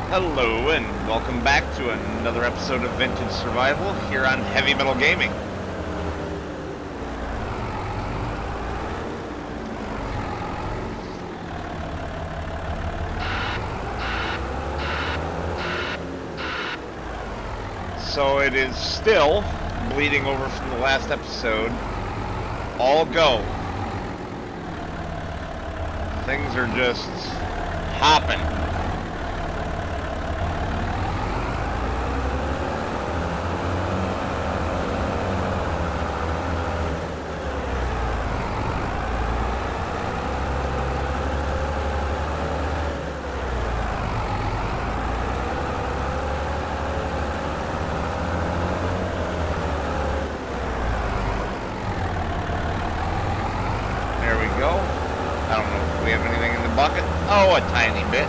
Hello and welcome back to another episode of Vintage Survival here on Heavy Metal Gaming. So it is still bleeding over from the last episode. All go. Things are just hopping. Oh, a tiny bit.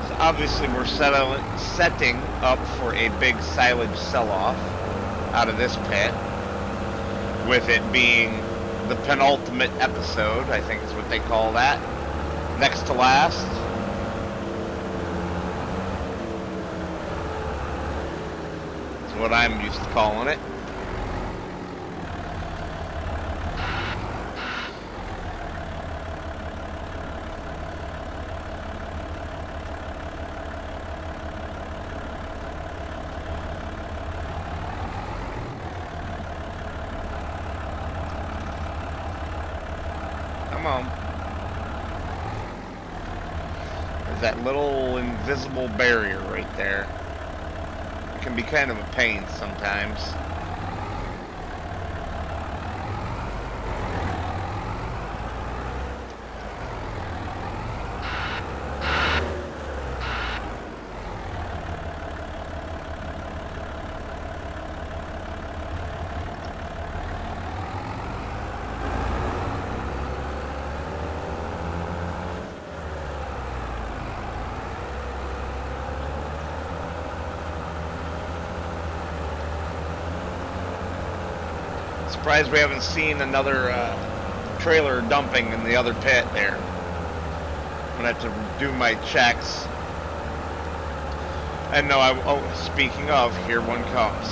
So obviously we're setting up for a big silage sell-off out of this pit, with it being the penultimate episode, I think is what they call that. Next to last. That's what I'm used to calling it. Come on. There's that little invisible barrier right there. It can be kind of a pain sometimes. Surprised we haven't seen another trailer dumping in the other pit there. I'm gonna have to do my checks. And no, speaking of, here one comes.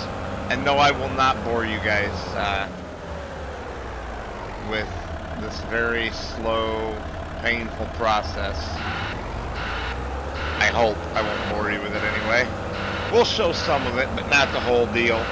And no, I will not bore you guys with this very slow, painful process. I hope I won't bore you with it anyway. We'll show some of it, but not the whole deal.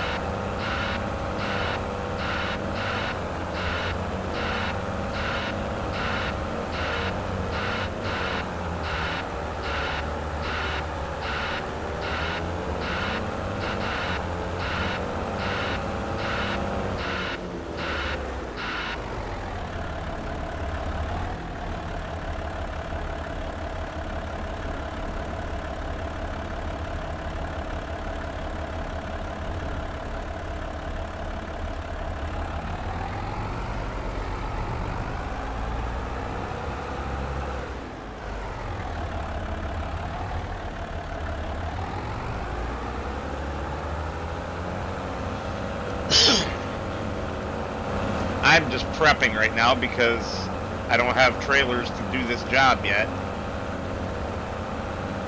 I'm just prepping right now because I don't have trailers to do this job yet.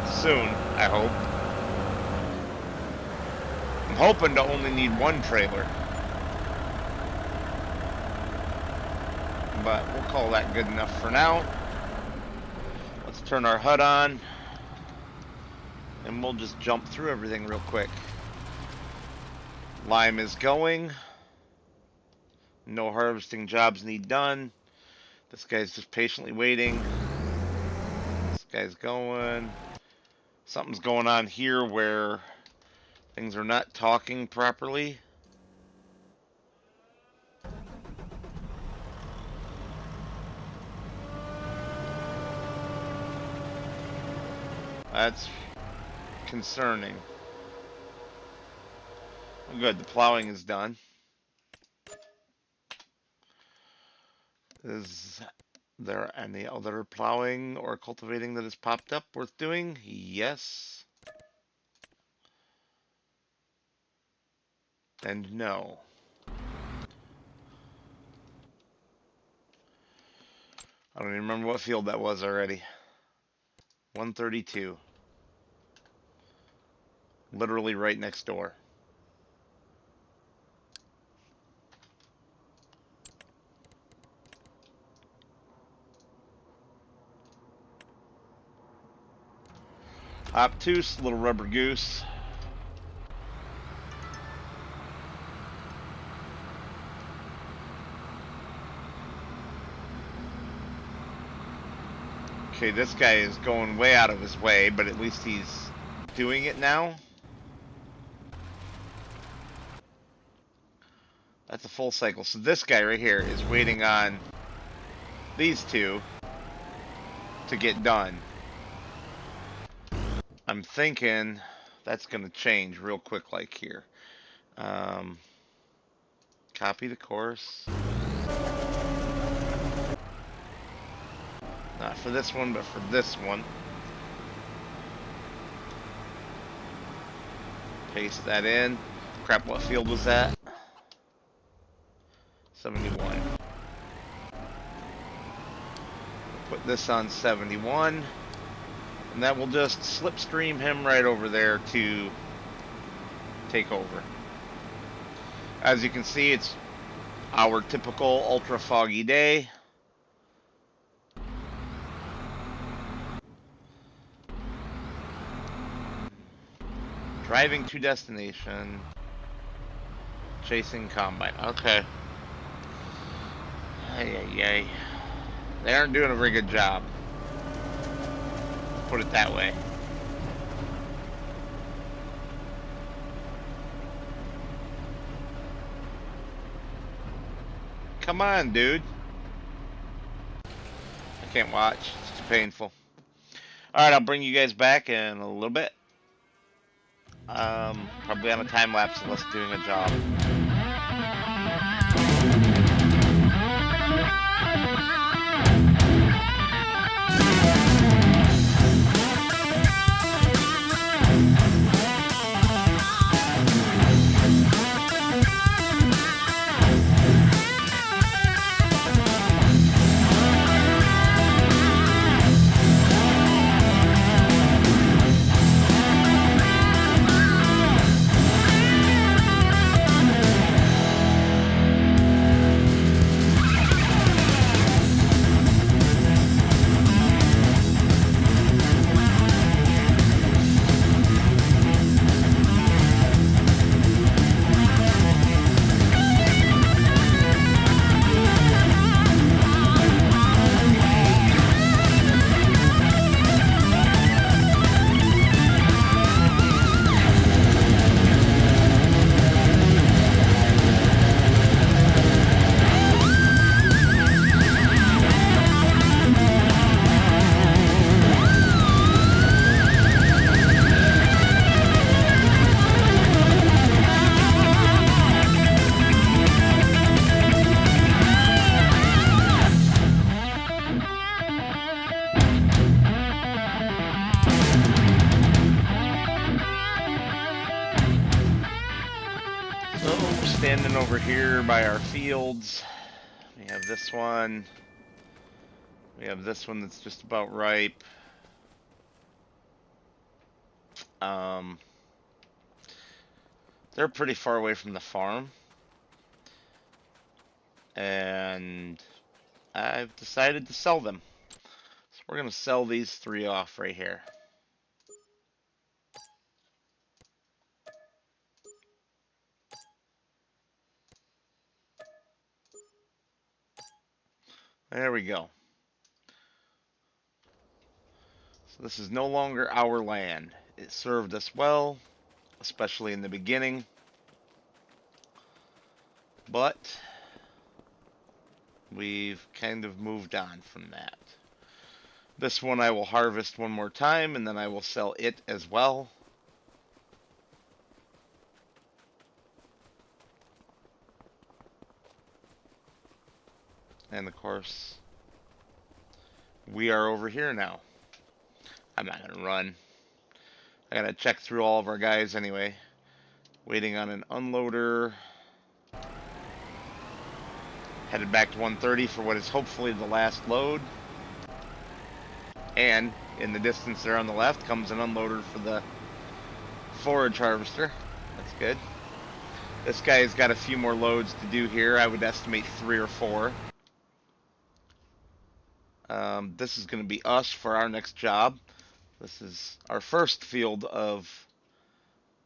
Soon, I hope. I'm hoping to only need one trailer. But we'll call that good enough for now. Let's turn our HUD on. And we'll just jump through everything real quick. Lime is going. No harvesting jobs need done. This guy's just patiently waiting. This guy's going. Something's going on here where things are not talking properly. That's concerning. Good, the plowing is done. There any other plowing or cultivating that has popped up worth doing? Yes. And no. I don't even remember what field that was already. 132. Literally right next door. Obtuse, little rubber goose. Okay, this guy is going way out of his way, but at least he's doing it now. That's a full cycle. So this guy right here is waiting on these two to get done. I'm thinking that's going to change real quick like here. Copy the course. Not for this one, but for this one. Paste that in. Crap, what field was that? 71. Put this on 71. And that will just slipstream him right over there to take over. As you can see, it's our typical ultra foggy day. Driving to destination. Chasing combine. Okay. Ay. They aren't doing a very good job. Put it that way. Come on, dude. I can't watch. It's too painful. Alright, I'll bring you guys back in a little bit. Probably on a time lapse unless doing a job. Standing over here by our fields, we have this one. We have this one that's just about ripe. They're pretty far away from the farm, and I've decided to sell them. So we're gonna sell these three off right here. There we go. So this is no longer our land. It served us well, especially in the beginning. But we've kind of moved on from that. This one I will harvest one more time, and then I will sell it as well. And of course, we are over here now. I'm not gonna run. I gotta check through all of our guys anyway. Waiting on an unloader. Headed back to 130 for what is hopefully the last load. And in the distance there on the left comes an unloader for the forage harvester. That's good. This guy's got a few more loads to do here. I would estimate 3 or 4. This is going to be us for our next job. This is our first field of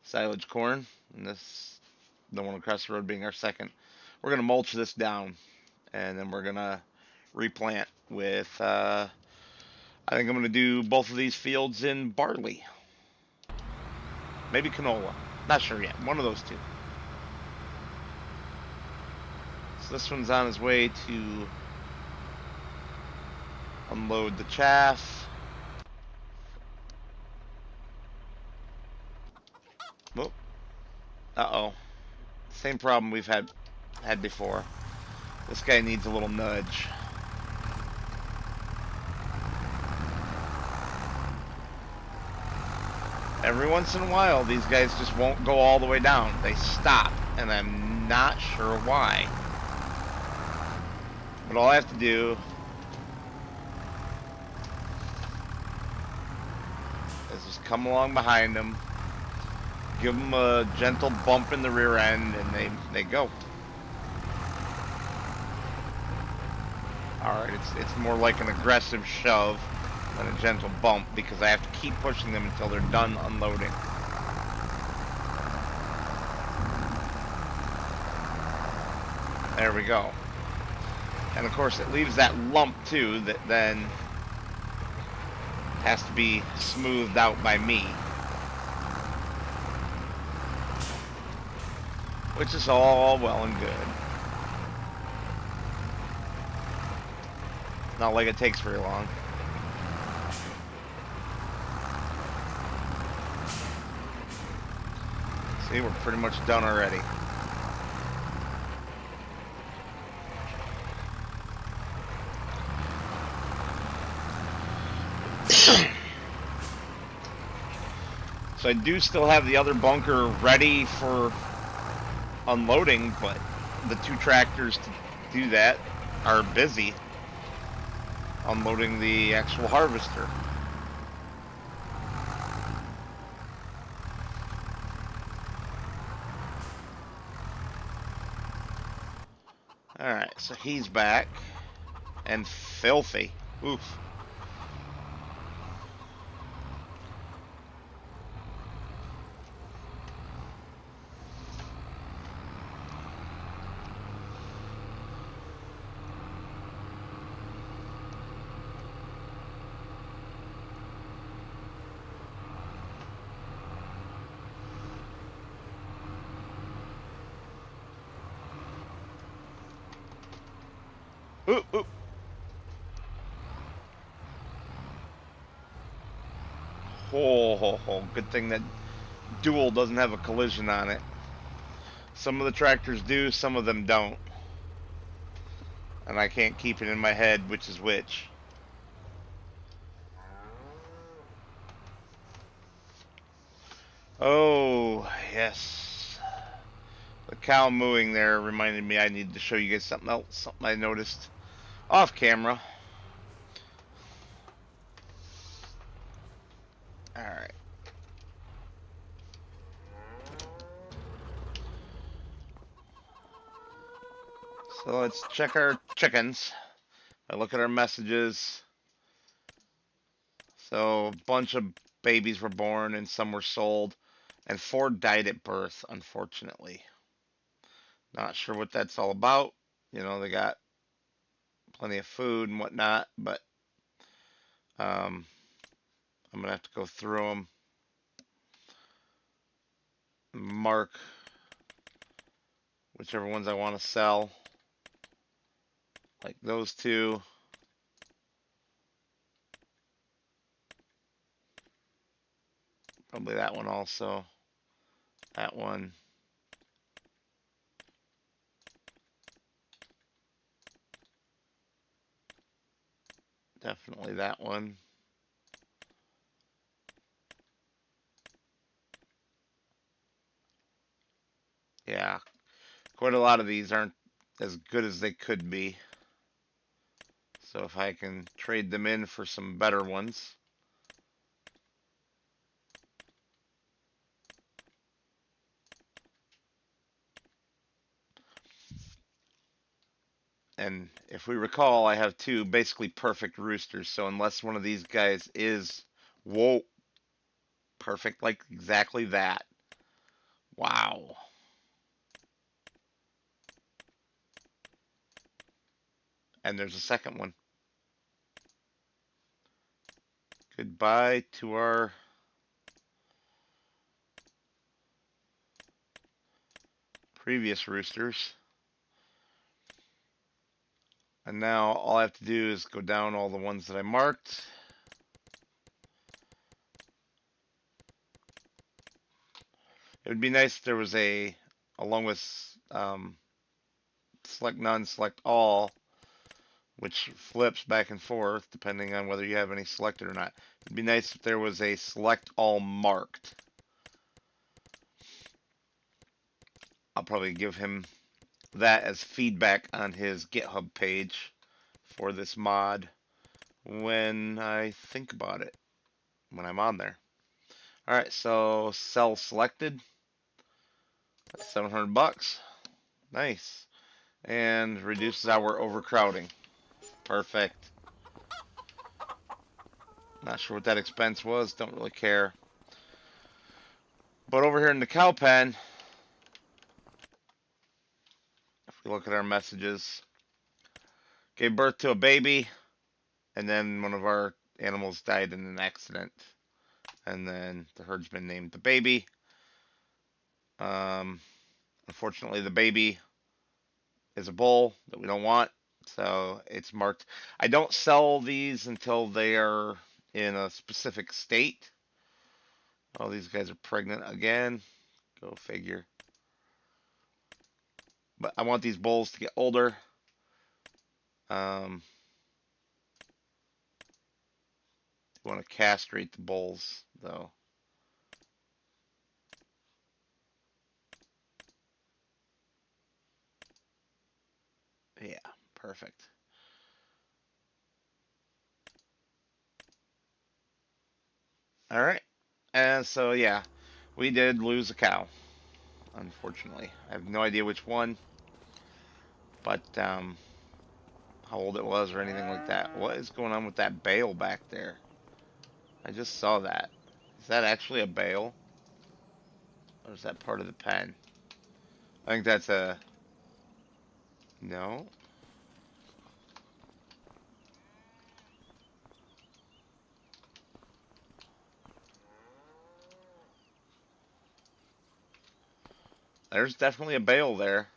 silage corn, and this, the one across the road, being our second. We're going to mulch this down, and then we're going to replant with, I think I'm going to do both of these fields in barley. Maybe canola. Not sure yet. One of those two. So this one's on his way to unload the chaff. Whoop. Uh-oh. Same problem we've had before. This guy needs a little nudge. Every once in a while, these guys just won't go all the way down. They stop, and I'm not sure why. But all I have to do is just come along behind them, give them a gentle bump in the rear end, and they go. Alright, it's more like an aggressive shove than a gentle bump, because I have to keep pushing them until they're done unloading. There we go. And of course it leaves that lump too that then has to be smoothed out by me. Which is all well and good. Not like it takes very long. See, we're pretty much done already. So I do still have the other bunker ready for unloading, but the 2 tractors to do that are busy unloading the actual harvester. Alright, so he's back. And filthy. Oof. Ooh, ooh. Oh, good thing that dual doesn't have a collision on it. Some of the tractors do, some of them don't. And I can't keep it in my head which is which. Oh, yes. The cow mooing there reminded me I need to show you guys something else, something I noticed off camera. Alright. So let's check our chickens. I look at our messages. So a bunch of babies were born and some were sold. And 4 died at birth, unfortunately. Not sure what that's all about. You know, they got plenty of food and whatnot, but I'm going to have to go through them. Mark whichever ones I want to sell. Like those 2. Probably that one also. That one. Definitely that one. Yeah, quite a lot of these aren't as good as they could be. So if I can trade them in for some better ones. And if we recall, I have two basically perfect roosters. So unless one of these guys is, whoa, perfect like exactly that. Wow. And there's a second one. Goodbye to our previous roosters. And now all I have to do is go down all the ones that I marked. It would be nice if there was a, along with select none, select all, which flips back and forth depending on whether you have any selected or not. It'd be nice if there was a select all marked. I'll probably give him that as feedback on his GitHub page for this mod when I think about it, when I'm on there. Alright, so cell selected. That's 700 bucks. Nice. And reduces our overcrowding. Perfect. Not sure what that expense was, don't really care. But over here in the cow pen, if we look at our messages, gave birth to a baby, and then one of our animals died in an accident. And then the herdsman named the baby. Unfortunately, the baby is a bull that we don't want, so it's marked. I don't sell these until they are in a specific state. Oh, these guys are pregnant again. Go figure. But I want these bulls to get older. You want to castrate the bulls, though. Yeah, perfect. All right. And so, yeah, we did lose a cow, unfortunately. I have no idea which one, but how old it was or anything like that. What is going on with that bale back there? I just saw that. Is that actually a bale? Or is that part of the pen? I think that's a... No? There's definitely a bale there.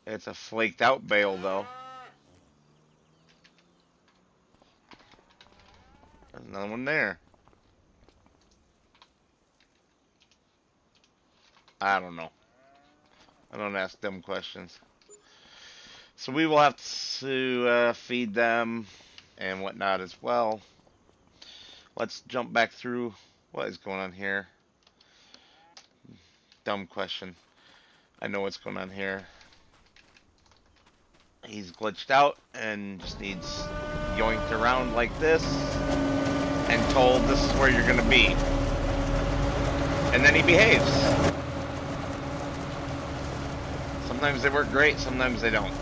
It's a flaked out bale, though. There's another one there. I don't know. I don't ask them questions. So we will have to feed them and whatnot as well. Let's jump back through. What is going on here? Dumb question. I know what's going on here. He's glitched out and just needs yoinked around like this and told this is where you're going to be. And then he behaves. Sometimes they work great, sometimes they don't.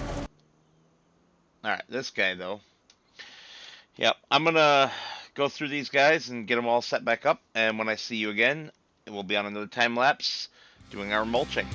Alright, this guy though. Yep, I'm going to go through these guys and get them all set back up. And when I see you again, it will be on another time lapse doing our mulching.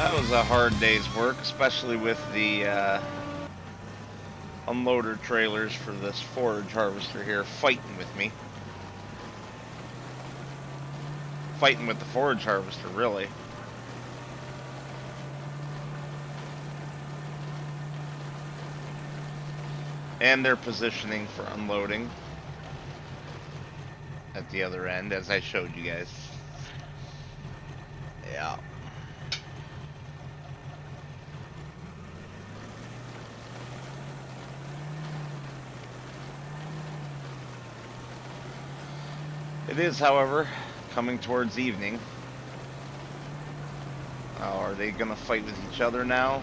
That was a hard day's work, especially with the unloader trailers for this forage harvester here fighting with me. Fighting with the forage harvester, really. And they're positioning for unloading at the other end, as I showed you guys. Yeah. It is, however, coming towards evening. Oh, are they gonna fight with each other now?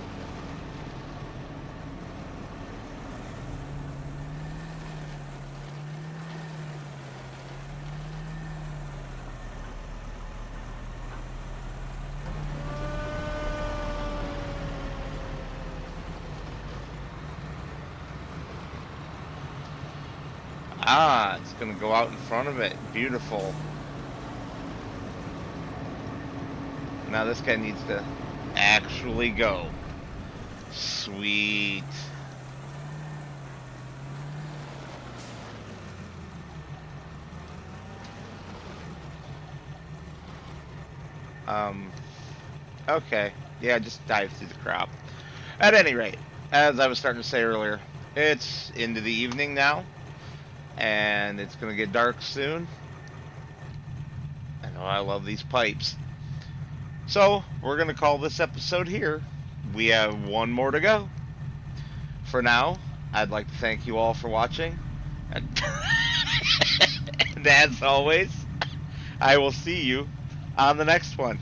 Ah, it's gonna go out in front of it. Beautiful. Now this guy needs to actually go. Sweet. Okay. Yeah, just dive through the crop. At any rate, as I was starting to say earlier, it's into the evening now, and it's gonna get dark soon. I know I love these pipes. So, we're gonna call this episode here. We have one more to go. For now, I'd like to thank you all for watching. And, and as always, I will see you on the next one.